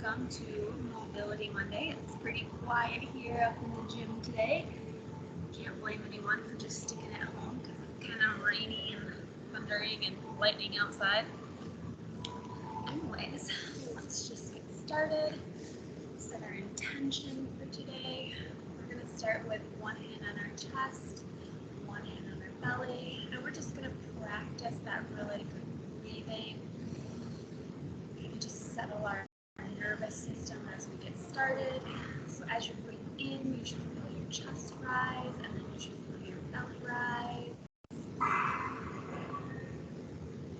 welcome to Mobility Monday. It's pretty quiet here up in the gym today. Can't blame anyone for just sticking at home because it's kind of rainy and thundering and lightning outside. Anyways, let's just get started. Set our intention for today. We're going to start with one hand on our chest, one hand on our belly, and we're just going to practice that really good breathing. Just settle our nervous system as we get started. So as you breathe in, you should feel your chest rise, and then you should feel your belly rise.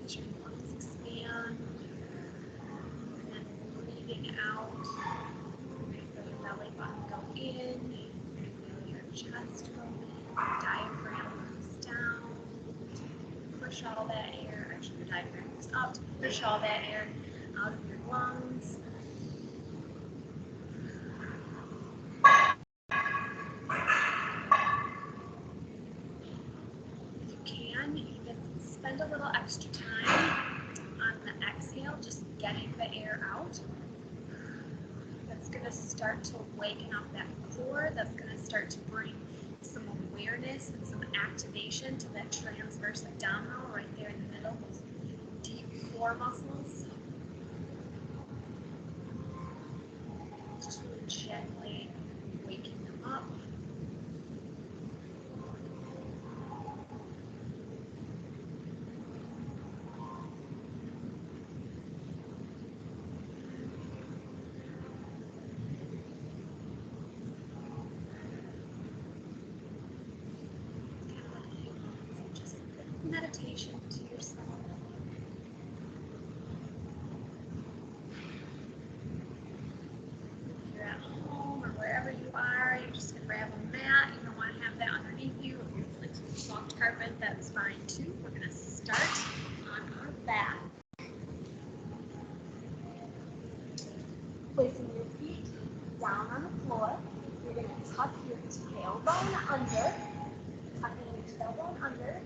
As your lungs expand, and then breathing out, you're going to feel your belly button go in, you're going to feel your chest go in, your diaphragm moves down, push all that air, actually your diaphragm moves up to push all that air out of your lungs. If you can, even spend a little extra time on the exhale, just getting the air out. That's going to start to waken up that core. That's going to start to bring some awareness and some activation to that transverse abdominal right there in the middle, those deep core muscles. Just really gently waking them up. Just meditation to yourself. If you're at home or wherever you are, you're just going to grab a mat. You don't want to have that underneath you. If you're like some soft carpet, that's fine too. We're going to start on our back. Placing your feet down on the floor, you're going to tuck your tailbone under. Tucking your tailbone under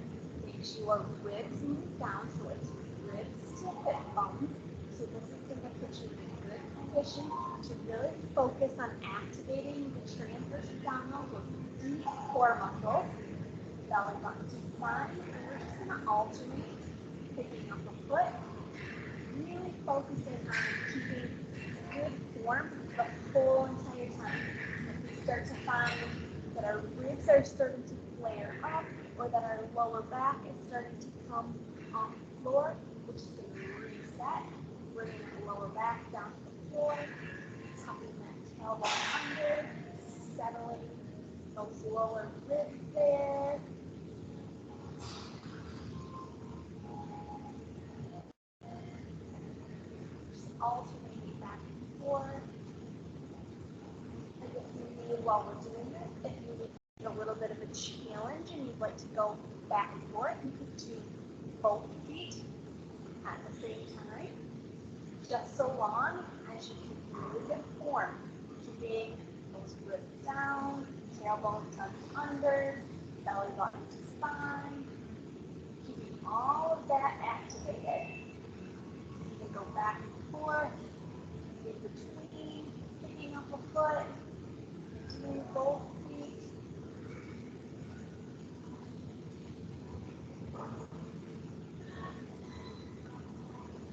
makes your ribs move down, so it's ribs to hip bones. So this is going to put you in a good position to really focus on activating the transverse abdominal, those deep core muscles. Belly button to spine, and we're just going to alternate picking up a foot, really focusing on keeping good form the whole entire time. If we start to find that our ribs are starting to flare up or that our lower back is starting to come off the floor, we're just going to reset, bringing that lower back down to the floor, tucking that tailbone under, settling those lower ribs there. Just alternating back and forth. And if you need, while we're doing this, if you need a little bit of a challenge and you'd like to go back and forth, you could do both feet at the same time, just so long as you keep really good form, keeping those ribs down, tailbone tucked under, belly button to spine, keeping all of that activated. You can go back and forth, in between, picking up a foot, doing both feet.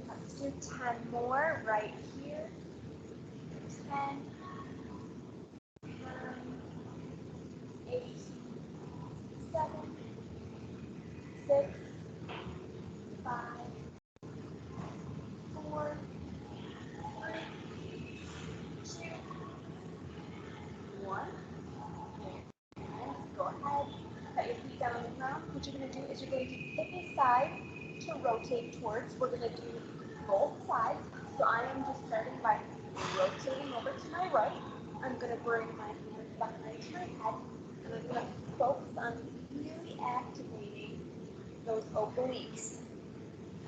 Let's do 10 more right here. 10, 9, 8, 7, 6, 5, 4, 3, 2, 1. Go ahead, put your feet down on the ground. What you're going to do is you're going to pick a side to rotate towards. We're going to do both sides. So I am just starting by rotating over to my right. I'm going to bring my hands behind my head, and I'm going to focus on really activating those obliques.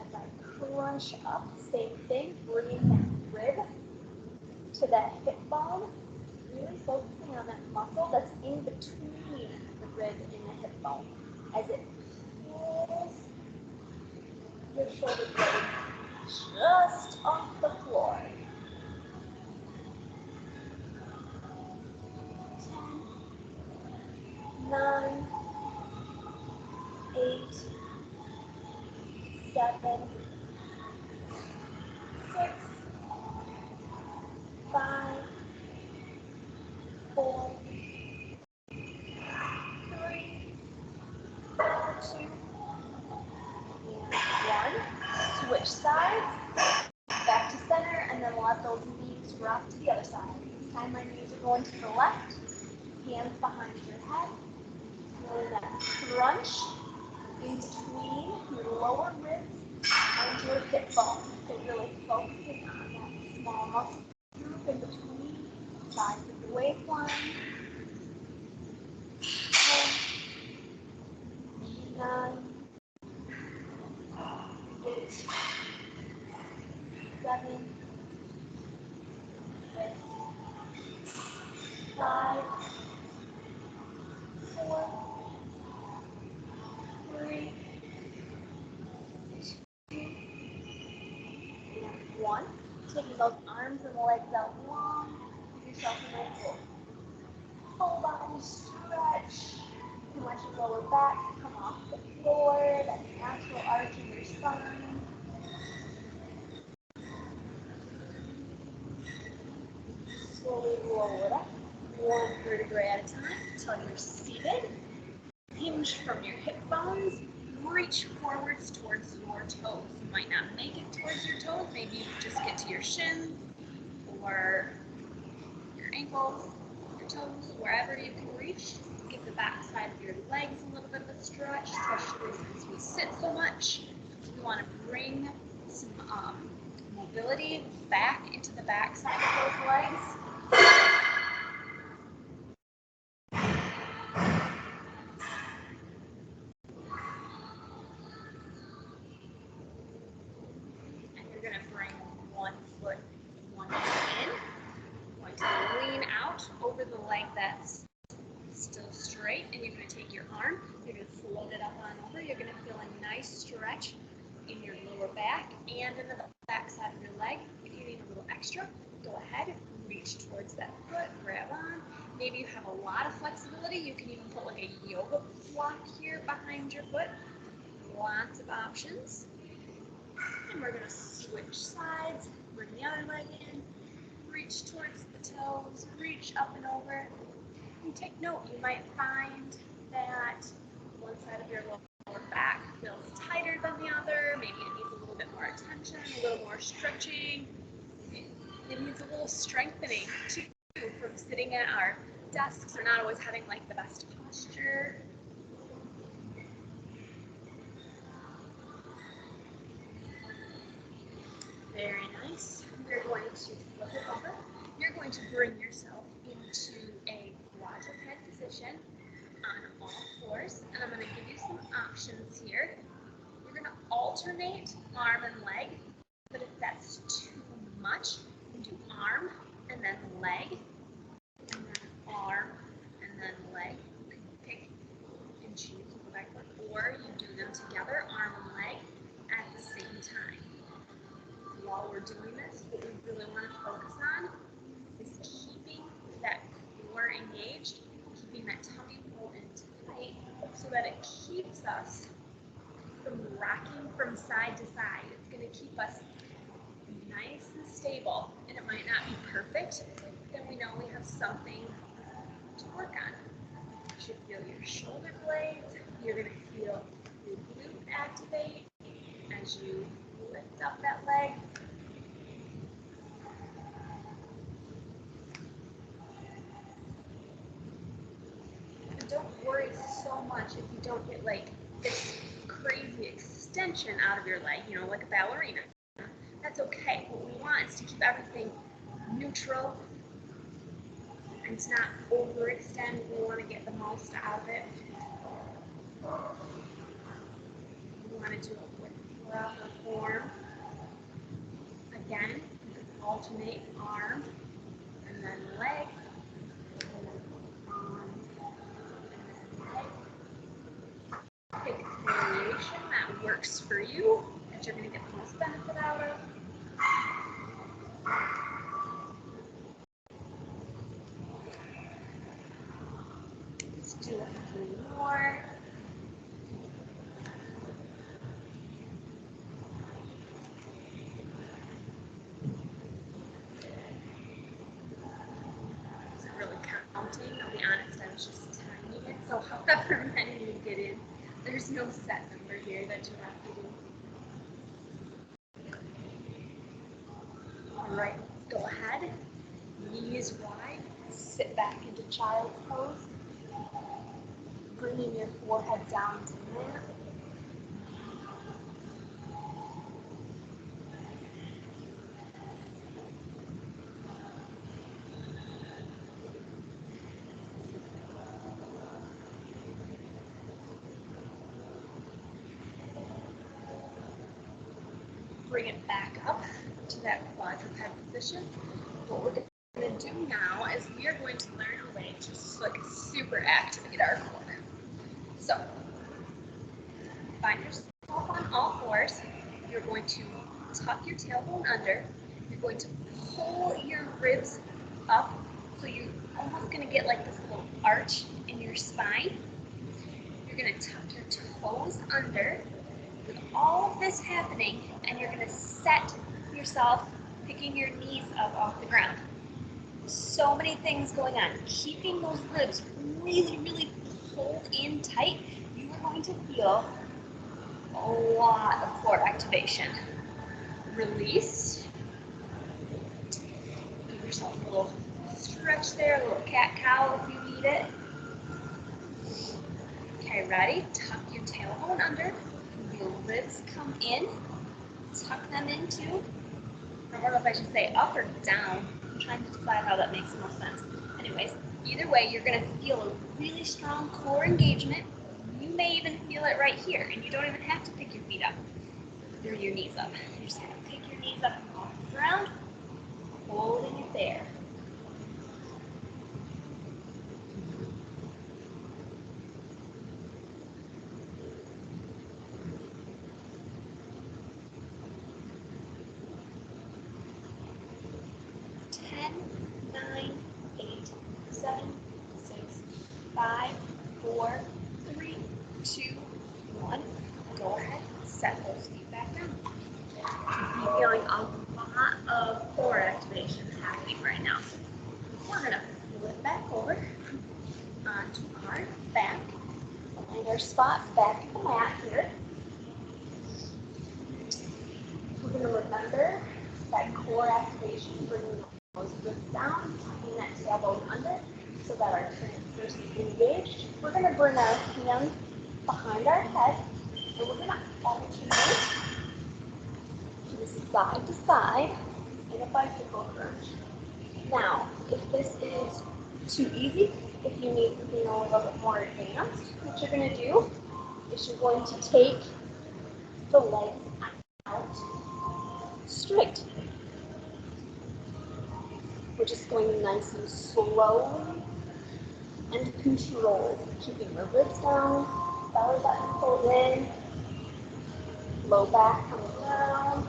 As I crunch up, same thing, bringing that rib to that hip bone, really focusing on that muscle that's in between the rib and the hip bone. As it pulls your shoulder blade just off the floor. 7, 6, 5, 4, 3, 2, and 1. Switch sides, back to center, and then let those knees rock to the other side. This time my knees are going to the left, hands behind your head. Really that crunch in between your lower ribs and your hip bone. So really focusing on that small muscle group in between sides of the waistline. 10, 9, 8, 7, 6, 5, 4, 3, 2, and 1. Taking those arms and legs out long. Give yourself a nice little full body stretch. You can let your lower back come off the floor. That natural arch in your spine. Slowly roll it up, one vertebrae at a time until you're seated. Hinge from your hip bones. Reach forwards towards your toes. You might not make it towards your toes. Maybe you just get to your shins or your ankles, your toes, wherever you can reach. Give the back side of your legs a little bit of a stretch, especially since we sit so much. We want to bring some mobility back into the back side of those legs. And you're going to bring one foot in. Going to lean out over the leg that's still straight, and you're going to take your arm, you're going to float it up on over. You're going to feel a nice stretch in your lower back and in the back side of your leg. If you need a little extra, go ahead, reach towards that foot, grab on. Maybe you have a lot of flexibility. You can even put like a yoga block here behind your foot. Lots of options. And we're going to switch sides, bring the other leg in, reach towards the toes, reach up and over. And take note, you might find that one side of your lower back feels tighter than the other. Maybe it needs a little bit more attention, a little more stretching. It needs a little strengthening too from sitting at our desks or not always having like the best posture. Very nice. We're going to flip it over. You're going to bring yourself into a quadruped position on all fours, and I'm going to give you some options here. You're going to alternate arm and leg, but if that's too much, you can do arm and then leg, and then arm and then leg. You can pick and choose and go backward, or you do them together, arm and leg, at the same time. While we're doing this, what we really want to focus on is keeping that core engaged, keeping that tummy pulled in tight so that it keeps us from rocking from side to side. It's going to keep us nice and stable, and it might not be perfect, but then we know we have something to work on. You should feel your shoulder blades. You're going to feel your glute activate as you lift up that leg. And don't worry so much if you don't get like this crazy extension out of your leg, you know, like a ballerina. That's okay. What we want is to keep everything neutral and to not overextend. We want to get the most out of it. We want to do it with proper form. Again, you can alternate arm and then leg, and then arm and then leg. Pick a variation that works for you, that you're going to get the most benefit out of. Let's do a few more. There's no set number here that you have to do. All right, go ahead. Knees wide. Sit back into child's pose. Bringing your forehead down to the mat. Bring it back up to that quadruped position. What we're going to do now is we are going to learn a way to just like super activate our core. So, find yourself on all fours. You're going to tuck your tailbone under. You're going to pull your ribs up, so you're almost going to get like this little arch in your spine. You're going to tuck your toes under. With all of this happening, and you're going to set yourself picking your knees up off the ground. So many things going on. Keeping those ribs really, really pulled in tight, you are going to feel a lot of core activation. Release. Give yourself a little stretch there, a little cat-cow if you need it. Okay, ready? Tuck your tailbone under. Your ribs come in. Tuck them into, I don't know if I should say up or down. I'm trying to decide how that makes the most sense. Anyways, either way, you're going to feel a really strong core engagement. You may even feel it right here, and you don't even have to pick your feet up or your knees up. You're just going to pick your knees up off the ground, holding it there. Feeling a lot of core activation happening right now. We're going to flip back over onto our back. Find our spot back at the mat here. We're going to remember that core activation, bringing those ribs down, tucking that tailbone under so that our transverse is engaged. We're going to bring our hands behind our head, and we're going to alternate side to side in a bicycle crunch. Now, if this is too easy, if you need something a little bit more advanced, what you're going to do is you're going to take the legs out straight. We're just going nice and slowly and controlled, keeping the ribs down, belly button pulled in, low back coming down.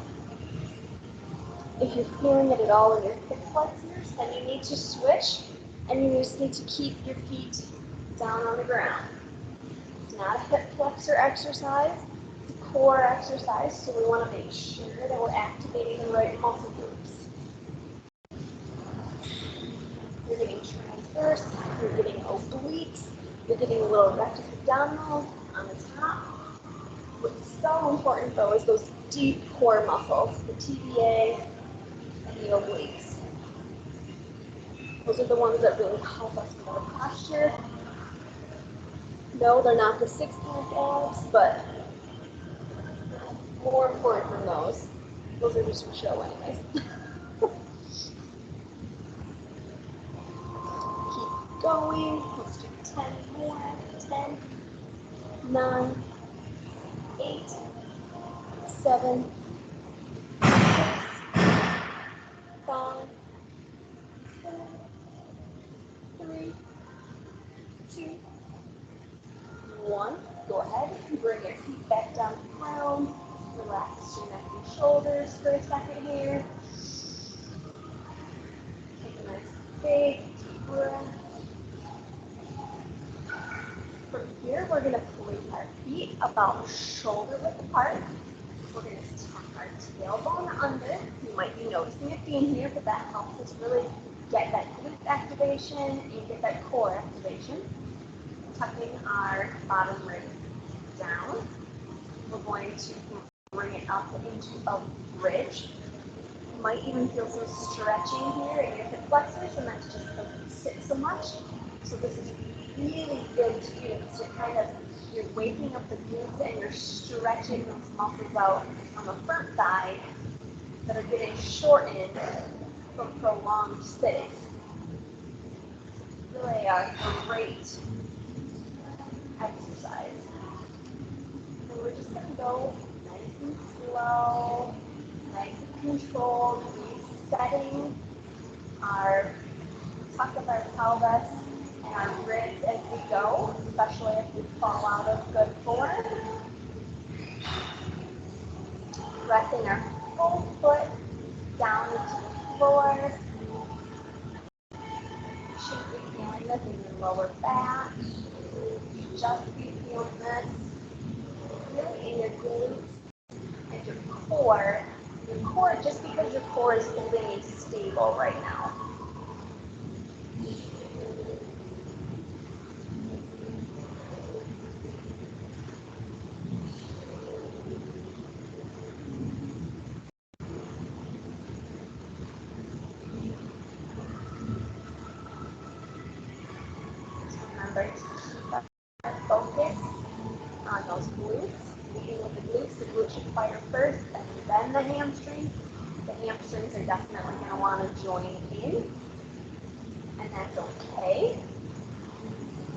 If you're feeling it at all in your hip flexors, then you need to switch, and you just need to keep your feet down on the ground. It's not a hip flexor exercise, it's a core exercise, so we want to make sure that we're activating the right muscle groups. You're getting transverse, you're getting obliques, you're getting a little rectus abdominis on the top. What's so important though is those deep core muscles, the TBA, and the obliques. Those are the ones that really help us with our posture. No, they're not the six-pack abs, but more important than those. Those are just for show anyways. Keep going. Let's do 10 more. 10, 9, 8, 7, 6, 5, 4, 3, 2, 1. Go ahead and bring your feet back down to the ground. Relax your neck and shoulders for a second here. Take a nice big deep breath. From here, we're going to place our feet about shoulder width apart. We're going to tuck our tailbone under. You might be noticing it being here, but that helps us really get that glute activation and get that core activation. Tucking our bottom ribs down. We're going to bring it up into a bridge. You might even feel some stretching here in your hip flexors, and that's just because you sit so much. So this is really good to do because you're waking up the glutes and you're stretching those muscles out on the front side that are getting shortened from prolonged sitting. Really a great exercise. And we're just going to go nice and slow, nice and controlled, resetting our tuck of our pelvis and our ribs as we go, especially if we fall out of good form. Resting our full foot down into the floor. You should be feeling this in your lower back. You just be feeling this really in your glutes and your core. Your core, just because your core is holding you stable right now. Remember to keep our focus on those glutes. Leading with the glutes should fire first and then the hamstrings. The hamstrings are definitely going to want to join in, and that's okay.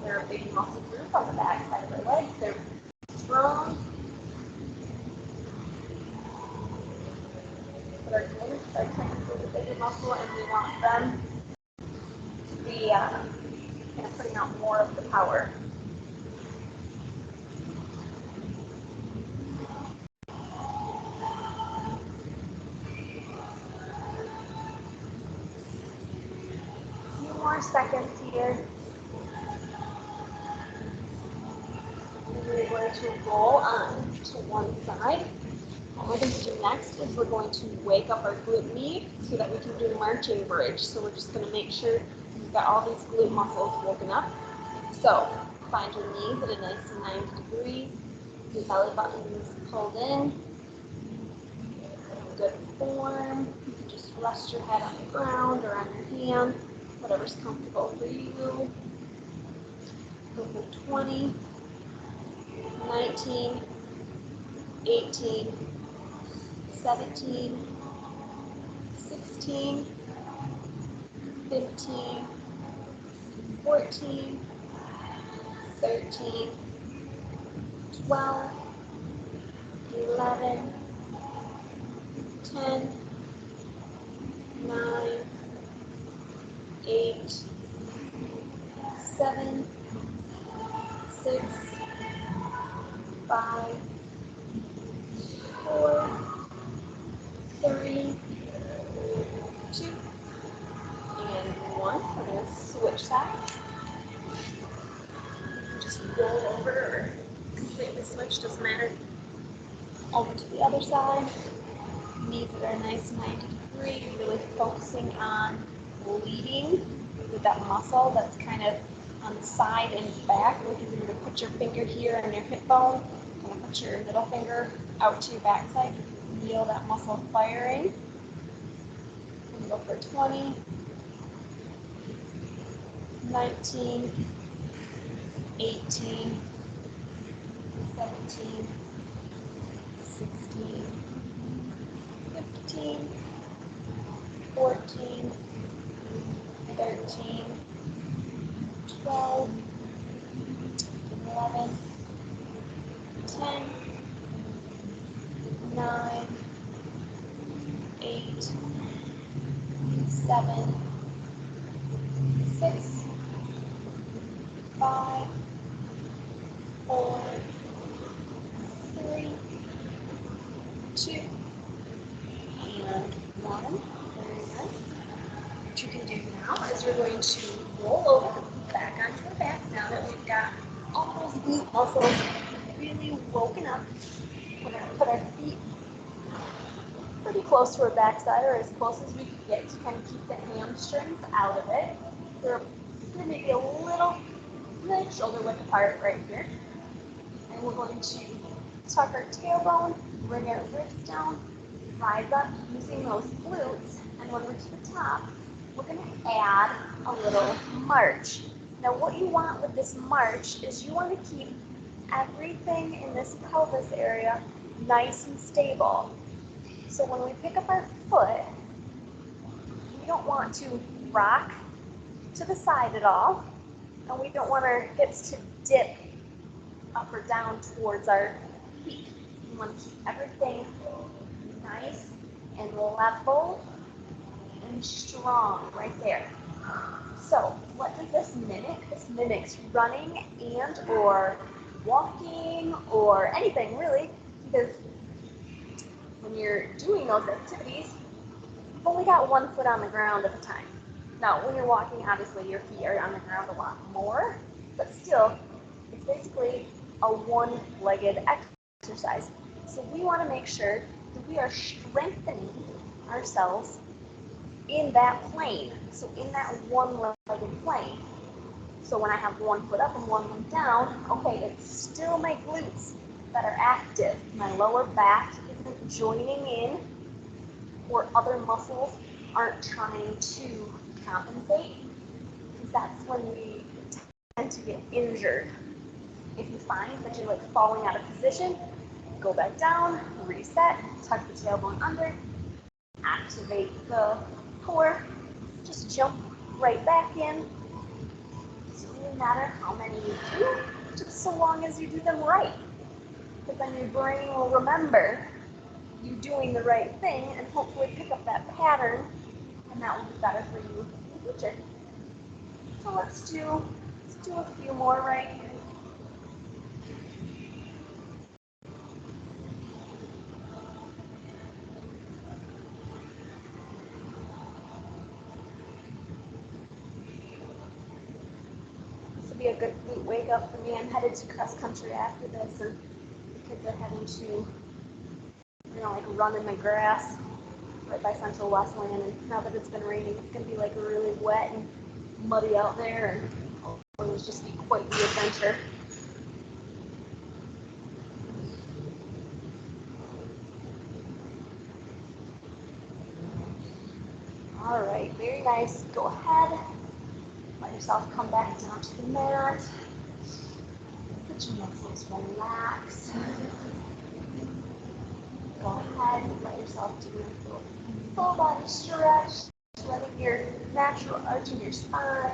They're a big muscle group on the back side of their legs. They're strong. But our glutes are technically the bigger muscle, and we want them to be kind of putting out more of the power. A few more seconds here. We're going to roll on to one side. What we're going to do next is we're going to wake up our glute med so that we can do marching bridge. So we're just going to make sure you've got all these glute muscles woken up. So find your knees at a nice 90 degrees. Your belly button is pulled in. Good form. You can just rest your head on the ground or on your hand, whatever's comfortable for you. Go for 20, 19, 18, 17, 16, 15, 14, 13, 12, 11, 10, 9, 8, 7, 6, 5, 4, 3, 2, and 1. We're going to switch sides. Just roll over or completely switch, doesn't matter. Over to the other side. Knees that are nice 90 degrees, really focusing on leading with that muscle that's kind of on the side and back. Look, if you were to put your finger here on your hip bone, kind of put your middle finger out to your backside, feel that muscle firing. And go for 20, 19, 18, 17, 16, 15, 14, 13, 12, 11, 10, 9, 8, 7, 6, 5, 4, 3, 2, and 1. Very nice. What you can do now is we're going to roll over back onto our back now that we've got all those glute muscles really woken up. We're going to put our feet pretty close to our backside, or as close as we can get to kind of keep the hamstrings out of it. They're maybe a little shoulder width apart right here. And we're going to tuck our tailbone, bring our ribs down, rise up using those glutes, and when we're to the top, we're going to add a little march. Now what you want with this march is you want to keep everything in this pelvis area nice and stable. So when we pick up our foot, we don't want to rock to the side at all, and we don't want our hips to dip up or down towards our feet. We want to keep everything nice and level and strong right there. So what does this mimic? This mimics running and or walking or anything really, because when you're doing those activities, you've only got one foot on the ground at a time. Now, when you're walking, obviously your feet are on the ground a lot more, but still, it's basically a one-legged exercise. So we want to make sure that we are strengthening ourselves in that plane, so in that one-legged plane. So when I have one foot up and one foot down, okay, it's still my glutes that are active. My lower back isn't joining in, or other muscles aren't trying to compensate, because that's when we tend to get injured. If you find that you're like falling out of position, go back down, reset, tuck the tailbone under, activate the core, just jump right back in. It doesn't really matter how many you do, just so long as you do them right. Because then your brain will remember you doing the right thing and hopefully pick up that pattern, and that will be better for you in the future. So let's do a few more right here. This will be a good glute wake up for me. I'm headed to cross country after this, and the kids are heading to, like run in the grass right by Central Westland, and now that it's been raining, it's going to be like really wet and muddy out there, and it will just be quite the adventure. All right, very nice. Go ahead, let yourself come back down to the mat. Let your muscles relax. Go ahead and let yourself do a full body stretch, letting your natural arch in your spine,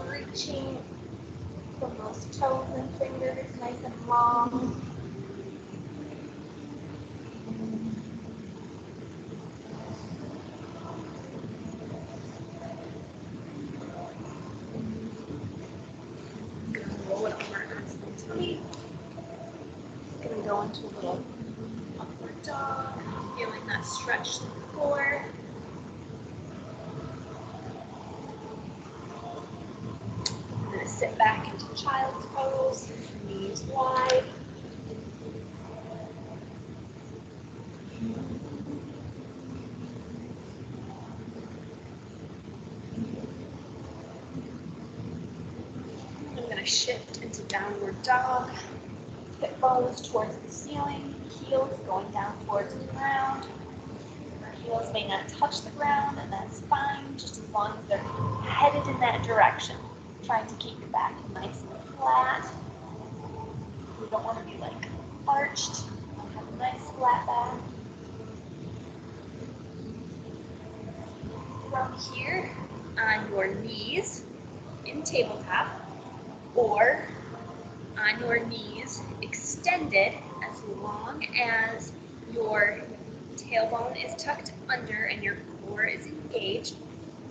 reaching from those toes and fingers nice and long. Roll it over onto the tummy. Gonna go into a little upward dog, feeling that stretch to the core. I'm gonna sit back into child's pose, knees wide. I'm gonna shift into downward dog. Hip bones towards the ceiling, heels going down towards the ground. Our heels may not touch the ground, and that's fine, just as long as they're headed in that direction. Trying to keep your back nice and flat. We don't want to be like arched. Have a nice flat back. From here, on your knees in tabletop, or on your knees extended as long as your tailbone is tucked under and your core is engaged,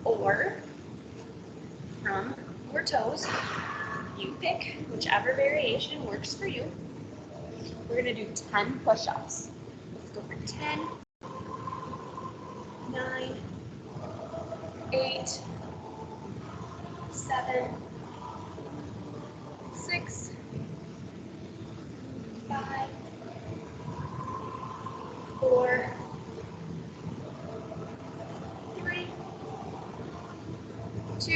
or from your toes. You pick whichever variation works for you. We're going to do 10 push-ups. Let's go for 10, 9, 8, 7, 6, 5, 4, 3, 2,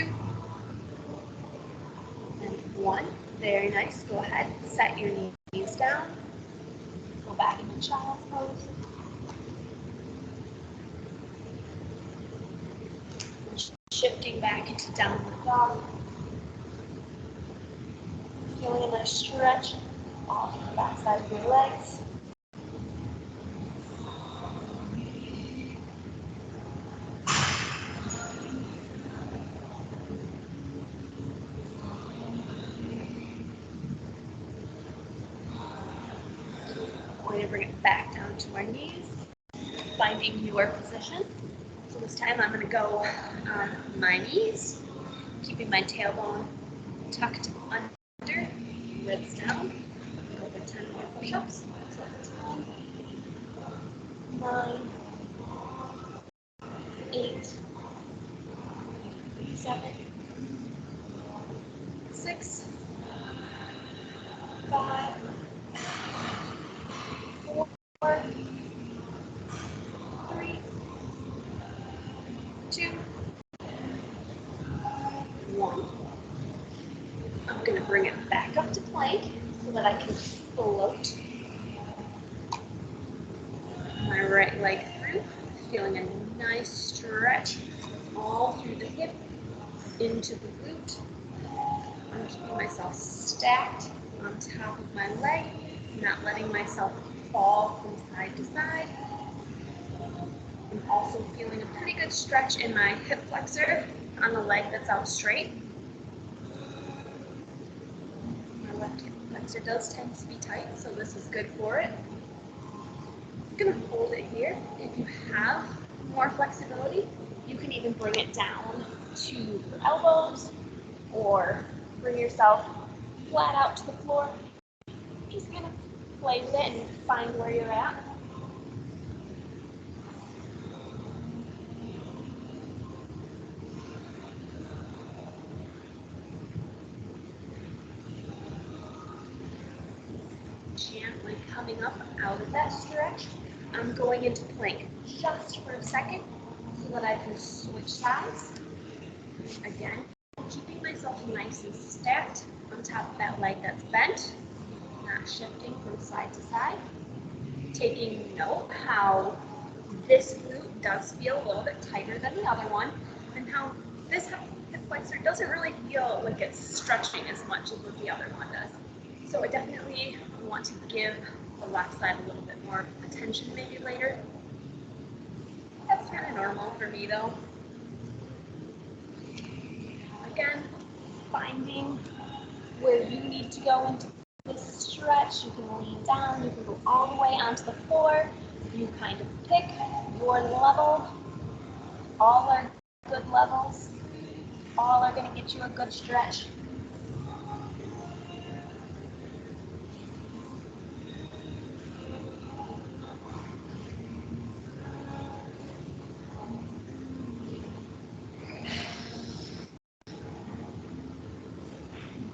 and 1. Very nice. Go ahead, set your knees down. Go back into child's pose. And shifting back into downward dog. Feeling a nice stretch off the back side of your legs. We're going to bring it back down to our knees, finding your position. So this time I'm going to go on my knees, keeping my tailbone tucked under, ribs down. Over 10 more push-ups. So 10, 9, 8, 7, 6, 5, 4, 3, 2, 1. I'm going to bring it back up to plank so that I can float my right leg through, feeling a nice stretch all through the hip, into the glute. I'm keeping myself stacked on top of my leg, not letting myself fall from side to side. I'm also feeling a pretty good stretch in my hip flexor on the leg that's out straight. My left hip flexor does tend to be tight, so this is good for it. I'm going to hold it here. If you have more flexibility, you can even bring it down to your elbows or bring yourself flat out to the floor. Just kind of play with it and find where you're at. Gently coming up out of that stretch. I'm going into plank just for a second so that I can switch sides. Again, keeping myself nice and stacked on top of that leg that's bent, not shifting from side to side. Taking note how this glute does feel a little bit tighter than the other one, and how this hip flexor doesn't really feel like it's stretching as much as what the other one does. So I definitely want to give the left side a little bit more attention maybe later. That's kind of normal for me though. Again, finding where you need to go into this stretch. You can lean down, you can go all the way onto the floor. You kind of pick your level. All are good levels. All are going to get you a good stretch.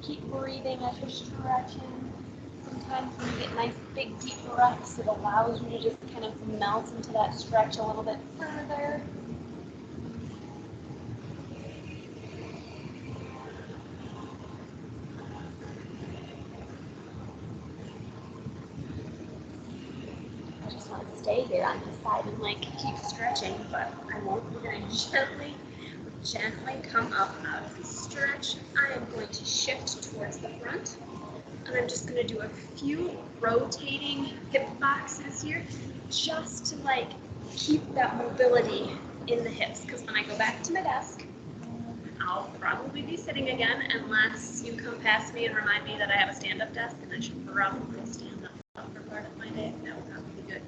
Keep breathing as you're stretching. Sometimes when you get nice big deep breaths, it allows you to just kind of melt into that stretch a little bit further. I just want to stay here on this side and like keep stretching, but I won't. We're going to gently come up out of the stretch. I am going to shift towards the front. And I'm just going to do a few rotating hip boxes here just to like keep that mobility in the hips, because when I go back to my desk, I'll probably be sitting again unless you come past me and remind me that I have a stand-up desk, and I should probably stand up for part of my day. That would probably be good.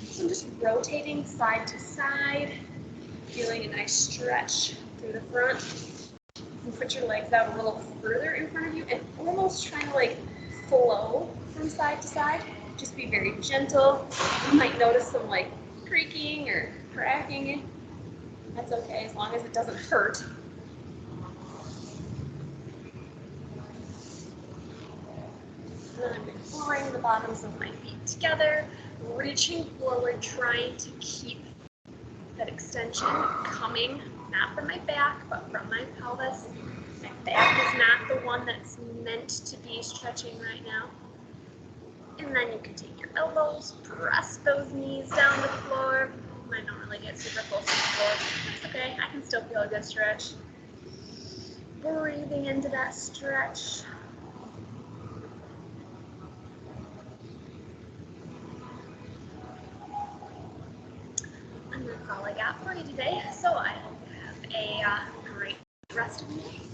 So I'm just rotating side to side, feeling a nice stretch through the front. You can put your legs out a little further in front of you and almost trying to like flow from side to side. Just be very gentle. You might notice some like creaking or cracking. That's okay as long as it doesn't hurt. And then I'm going to bring the bottoms of my feet together, reaching forward, trying to keep that extension coming, not from my back, but from my pelvis. My back is not the one that's meant to be stretching right now. And then you can take your elbows, press those knees down to the floor. Might not really get super close to the floor. That's okay, I can still feel a good stretch. Breathing into that stretch. And that's all I got for you today. So I hope you have a great rest of the day.